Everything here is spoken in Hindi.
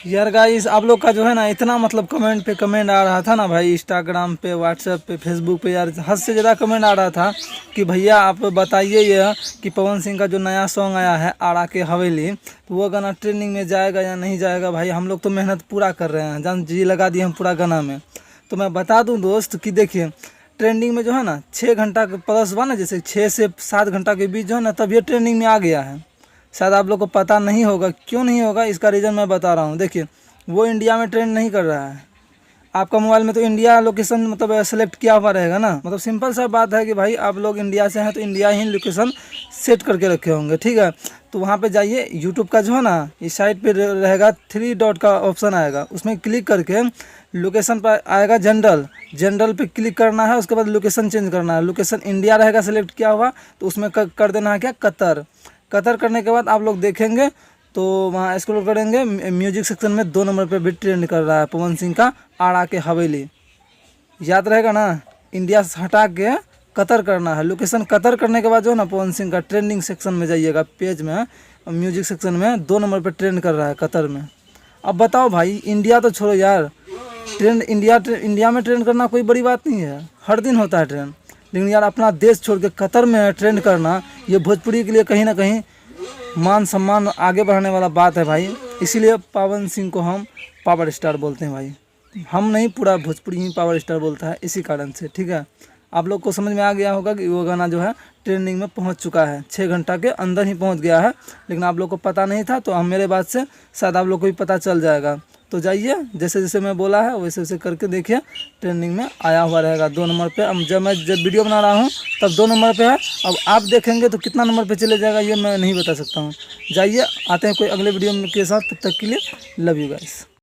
यार गाइस आप लोग का जो है ना इतना मतलब कमेंट पे कमेंट आ रहा था ना भाई, इंस्टाग्राम पे, व्हाट्सएप पे, फेसबुक पे, यार हद से ज़्यादा कमेंट आ रहा था कि भैया आप बताइए यह कि पवन सिंह का जो नया सॉन्ग आया है आड़ा के हवेली, तो वो गाना ट्रेंडिंग में जाएगा या नहीं जाएगा। भाई हम लोग तो मेहनत पूरा कर रहे हैं, जान जी लगा दिए हम पूरा गाना में। तो मैं बता दूँ दोस्त कि देखिए ट्रेंडिंग में जो है ना 6 घंटा के प्लस हुआ ना, जैसे 6 से 7 घंटा के बीच जो है ना, तब ये ट्रेंडिंग में आ गया है। शायद आप लोग को पता नहीं होगा, क्यों नहीं होगा इसका रीज़न मैं बता रहा हूँ। देखिए वो इंडिया में ट्रेंड नहीं कर रहा है, आपका मोबाइल में तो इंडिया लोकेशन मतलब सेलेक्ट किया हुआ रहेगा ना। मतलब सिंपल सा बात है कि भाई आप लोग इंडिया से हैं तो इंडिया ही लोकेशन सेट करके रखे होंगे, ठीक है। तो वहाँ पे जाइए, यूट्यूब का जो है ना इस साइड पे रहेगा 3 डॉट का ऑप्शन आएगा, उसमें क्लिक करके लोकेशन पर आएगा जनरल, जनरल पे क्लिक करना है। उसके बाद लोकेशन चेंज करना है, लोकेशन इंडिया रहेगा सेलेक्ट किया हुआ, तो उसमें कर देना है क्या, कतर। कतर करने के बाद आप लोग देखेंगे तो वहाँ स्क्रॉल करेंगे, म्यूजिक सेक्शन में 2 नंबर पे भी ट्रेंड कर रहा है पवन सिंह का आड़ा के हवेली। याद रहेगा ना, इंडिया से हटा के कतर करना है। लोकेशन कतर करने के बाद जो है ना पवन सिंह का ट्रेंडिंग सेक्शन में जाइएगा, पेज में म्यूजिक सेक्शन में 2 नंबर पे ट्रेंड कर रहा है कतर में। अब बताओ भाई, इंडिया तो छोड़ो यार, ट्रेंड इंडिया में ट्रेंड करना कोई बड़ी बात नहीं है, हर दिन होता है ट्रेंड। लेकिन यार अपना देश छोड़ के कतर में ट्रेंड करना, ये भोजपुरी के लिए कहीं ना कहीं मान सम्मान आगे बढ़ाने वाला बात है भाई। इसीलिए पवन सिंह को हम पावर स्टार बोलते हैं भाई, हम नहीं पूरा भोजपुरी ही पावर स्टार बोलता है इसी कारण से, ठीक है। आप लोग को समझ में आ गया होगा कि वो गाना जो है ट्रेंडिंग में पहुंच चुका है, 6 घंटा के अंदर ही पहुंच गया है। लेकिन आप लोग को पता नहीं था, तो हम मेरे बात से शायद आप लोग को भी पता चल जाएगा। तो जाइए, जैसे जैसे मैं बोला है वैसे वैसे करके देखिए, ट्रेंडिंग में आया हुआ रहेगा 2 नंबर पे। अब जब वीडियो बना रहा हूँ तब 2 नंबर पे है, अब आप देखेंगे तो कितना नंबर पे चले जाएगा ये मैं नहीं बता सकता हूँ। जाइए, आते हैं कोई अगले वीडियो के साथ, तब तक के लिए लव यू गाइस।